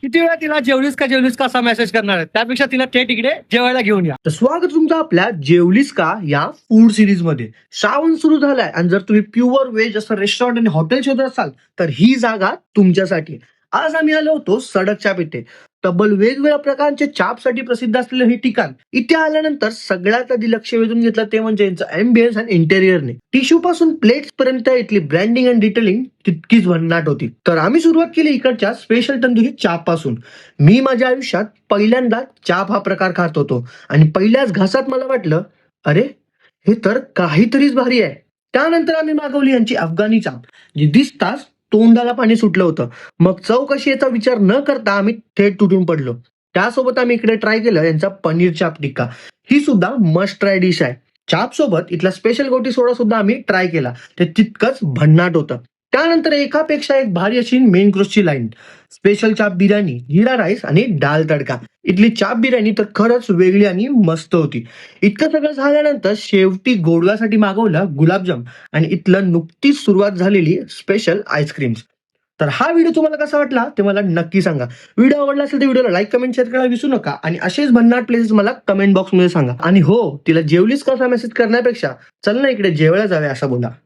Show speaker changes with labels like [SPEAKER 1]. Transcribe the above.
[SPEAKER 1] किती वेळा तिला जेवलीस का असा मेसेज करणार आहे, त्यापेक्षा तिला थेट इकडे जेवायला घेऊन या.
[SPEAKER 2] तर स्वागत तुमचं आपल्या जेवलीस का या फूड सिरीज मध्ये. श्रावण सुरू झालाय आणि जर तुम्ही प्युअर व्हेज असं रेस्टॉरंट आणि हॉटेल शोधत असाल तर ही जागा तुमच्यासाठी. आज आम्ही आलो होतो सडक चाप इथे. तब्बल वेगवेगळ्या प्रकारच्या चापसाठी प्रसिद्ध असलेलं हे ठिकाण. इथे आल्यानंतर सगळ्यात आधी लक्ष वेधून घेतलं ते म्हणजे यांचं एम्बियन्स आणि इंटेरियरने. टिश्यू पासून प्लेट्स पर्यंत इथली ब्रँडिंग आणि डिटेलिंग तितकीच भन्नाट होती. तर आम्ही सुरुवात केली इकडच्या स्पेशल तंदुरी चाप पासून. मी माझ्या आयुष्यात पहिल्यांदा चाप हा प्रकार खात होतो आणि पहिल्याच घासात मला वाटलं, अरे हे तर काहीतरीच भारी आहे. त्यानंतर आम्ही मागवली यांची अफगाणी चाप, जी दिसताच तोंडाला पाणी सुटलं होतं. मग चव कशी याचा विचार न करता आम्ही थेट तुटून पडलो. त्यासोबत आम्ही इकडे ट्राय केलं यांचा पनीर चाप टिक्का. ही सुद्धा मस्ट ट्राय डिश आहे. चाप सोबत इथला स्पेशल गोटी सोडा सुद्धा आम्ही ट्राय केला. ते तितकंच भन्नाट होतं. त्यानंतर एकापेक्षा एक भारी अशी मेन कोर्सची लाईन. स्पेशल चाप बिर्याणी, जिरा राईस आणि डाल तडका. इथली चाप बिर्याणी तर खरंच वेगळी आणि मस्त होती. इतकं सगळं झाल्यानंतर शेवटी गोडव्यासाठी मागवलं गुलाबजाम आणि इथलं नुकतीच सुरुवात झालेली स्पेशल आईस्क्रीम्स. तर हा व्हिडिओ तुम्हाला कसा वाटला ते मला नक्की सांगा. व्हिडिओ आवडला असेल तर व्हिडिओला लाईक, कमेंट, शेअर करायला विसरू नका आणि असेच भन्नाट प्लेसेस मला कमेंट बॉक्समध्ये सांगा. आणि हो, तिला जेवलीस का असा मेसेज करण्यापेक्षा चल ना इकडे जेवायला जाऊया असं बोला.